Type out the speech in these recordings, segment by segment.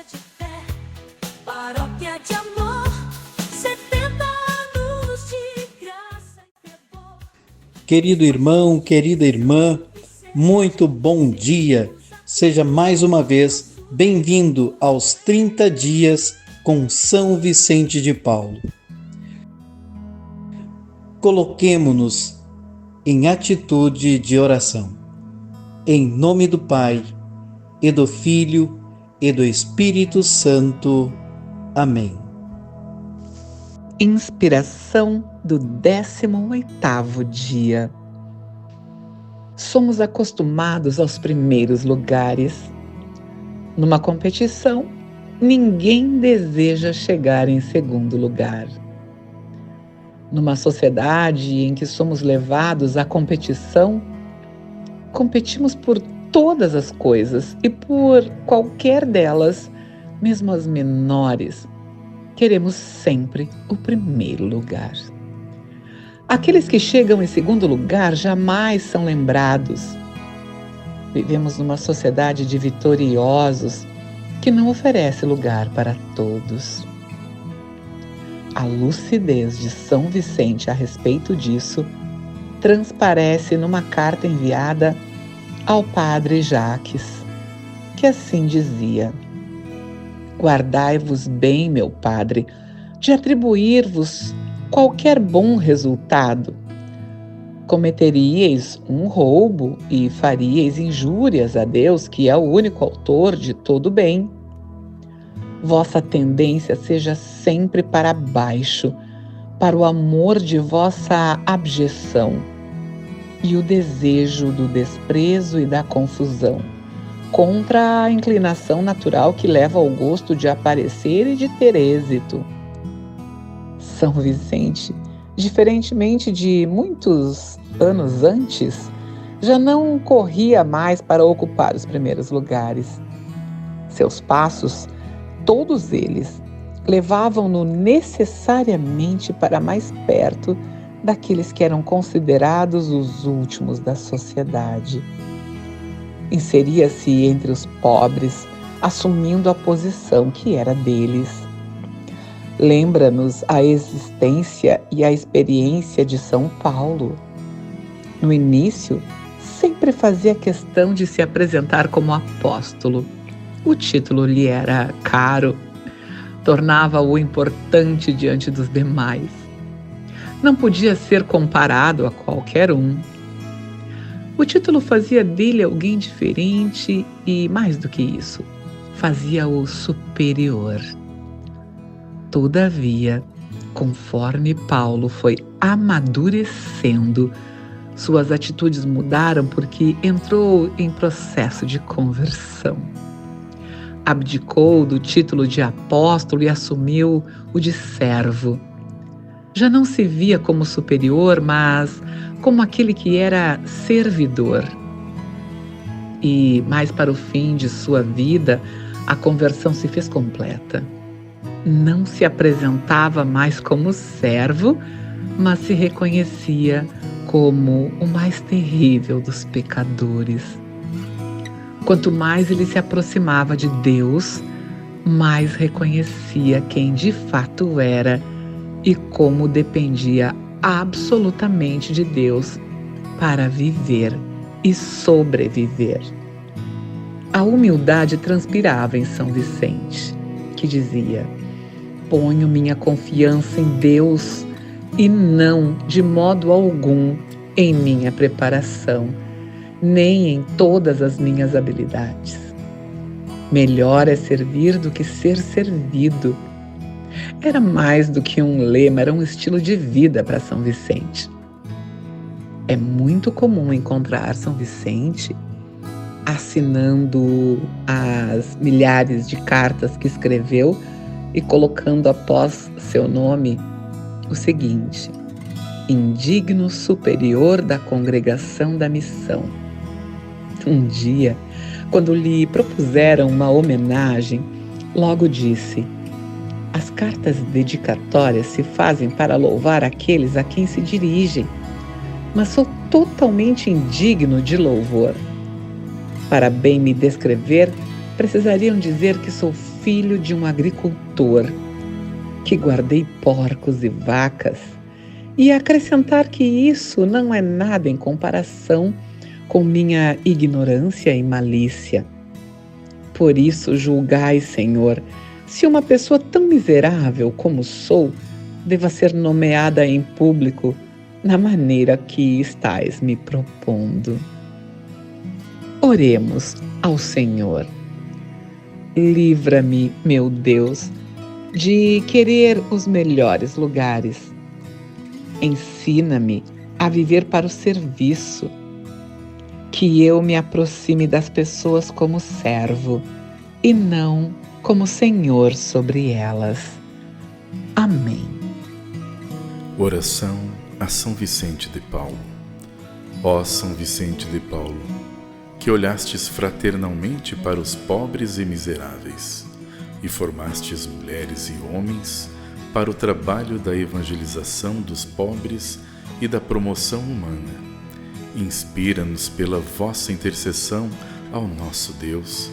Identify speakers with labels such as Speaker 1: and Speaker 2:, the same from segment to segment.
Speaker 1: de fé, paróquia de amor, 70 anos de graça e fervor.
Speaker 2: Querido irmão, querida irmã, muito bom dia. Seja mais uma vez bem-vindo aos 30 dias com São Vicente de Paulo. Coloquemo-nos em atitude de oração. Em nome do Pai, e do Filho, e do Espírito Santo. Amém.
Speaker 3: Inspiração do 18º dia. Somos acostumados aos primeiros lugares. Numa competição, ninguém deseja chegar em segundo lugar. Numa sociedade em que somos levados à competição, competimos por todas as coisas e por qualquer delas, mesmo as menores, queremos sempre o primeiro lugar. Aqueles que chegam em segundo lugar jamais são lembrados. Vivemos numa sociedade de vitoriosos que não oferece lugar para todos. A lucidez de São Vicente a respeito disso transparece numa carta enviada ao padre Jacques, que assim dizia: guardai-vos bem, meu padre, de atribuir-vos qualquer bom resultado. Cometeríeis um roubo e faríeis injúrias a Deus, que é o único autor de todo bem. Vossa tendência seja sempre para baixo, para o amor de vossa abjeção e o desejo do desprezo e da confusão, contra a inclinação natural que leva ao gosto de aparecer e de ter êxito. São Vicente, diferentemente de muitos anos antes, já não corria mais para ocupar os primeiros lugares. Seus passos, todos eles, levavam-no necessariamente para mais perto daqueles que eram considerados os últimos da sociedade. Inseria-se entre os pobres, assumindo a posição que era deles. Lembra-nos a existência e a experiência de São Paulo. No início, sempre fazia questão de se apresentar como apóstolo. O título lhe era caro, tornava-o importante diante dos demais. Não podia ser comparado a qualquer um. O título fazia dele alguém diferente e, mais do que isso, fazia-o superior. Todavia, conforme Paulo foi amadurecendo, suas atitudes mudaram porque entrou em processo de conversão. Abdicou do título de apóstolo e assumiu o de servo. Já não se via como superior, mas como aquele que era servidor. E mais para o fim de sua vida, a conversão se fez completa. Não se apresentava mais como servo, mas se reconhecia como o mais terrível dos pecadores. Quanto mais ele se aproximava de Deus, mais reconhecia quem de fato era e como dependia absolutamente de Deus para viver e sobreviver. A humildade transpirava em São Vicente, que dizia: ponho minha confiança em Deus e não, de modo algum, em minha preparação, nem em todas as minhas habilidades. Melhor é servir do que ser servido. Era mais do que um lema, era um estilo de vida para São Vicente. É muito comum encontrar São Vicente assinando as milhares de cartas que escreveu e colocando após seu nome o seguinte: indigno superior da congregação da missão. Um dia, quando lhe propuseram uma homenagem, logo disse: as cartas dedicatórias se fazem para louvar aqueles a quem se dirigem, mas sou totalmente indigno de louvor. Para bem me descrever, precisariam dizer que sou filho de um agricultor, que guardei porcos e vacas, e acrescentar que isso não é nada em comparação com minha ignorância e malícia. Por isso, julgai, Senhor, se uma pessoa tão miserável como sou deva ser nomeada em público na maneira que estais me propondo. Oremos ao Senhor. Livra-me, meu Deus, de querer os melhores lugares. Ensina-me a viver para o serviço, que eu me aproxime das pessoas como servo e não como senhor sobre elas. Amém.
Speaker 4: Oração a São Vicente de Paulo. Ó São Vicente de Paulo, que olhastes fraternalmente para os pobres e miseráveis, e formastes mulheres e homens para o trabalho da evangelização dos pobres e da promoção humana. Inspira-nos pela vossa intercessão ao nosso Deus,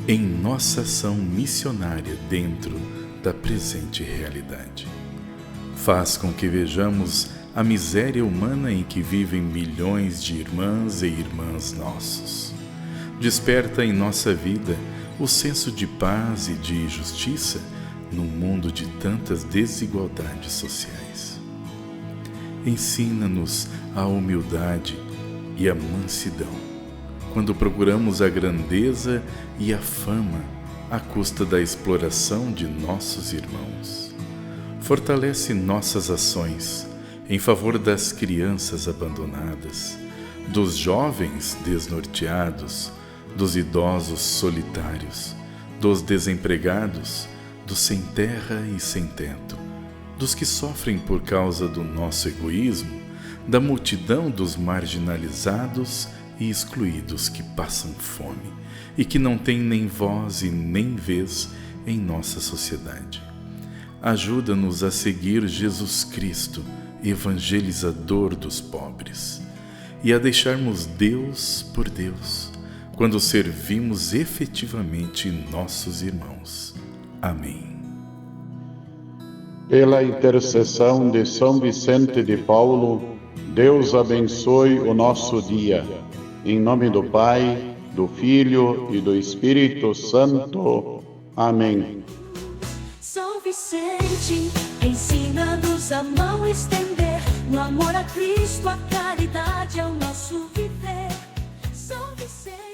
Speaker 4: em nossa ação missionária dentro da presente realidade. Faz com que vejamos a miséria humana em que vivem milhões de irmãs e irmãos nossos. Desperta em nossa vida o senso de paz e de justiça num mundo de tantas desigualdades sociais. Ensina-nos a humildade e a mansidão, quando procuramos a grandeza e a fama à custa da exploração de nossos irmãos. Fortalece nossas ações em favor das crianças abandonadas, dos jovens desnorteados, dos idosos solitários, dos desempregados, dos sem terra e sem teto, dos que sofrem por causa do nosso egoísmo, da multidão dos marginalizados e excluídos que passam fome e que não têm nem voz e nem vez em nossa sociedade. Ajuda-nos a seguir Jesus Cristo, evangelizador dos pobres, e a deixarmos Deus por Deus, quando servimos efetivamente nossos irmãos. Amém.
Speaker 5: Pela intercessão de São Vicente de Paulo, Deus abençoe o nosso dia. Em nome do Pai, do Filho e do Espírito Santo. Amém.
Speaker 1: São Vicente, ensina-nos a mão estender, no amor a Cristo, a caridade é o nosso viver. São Vicente.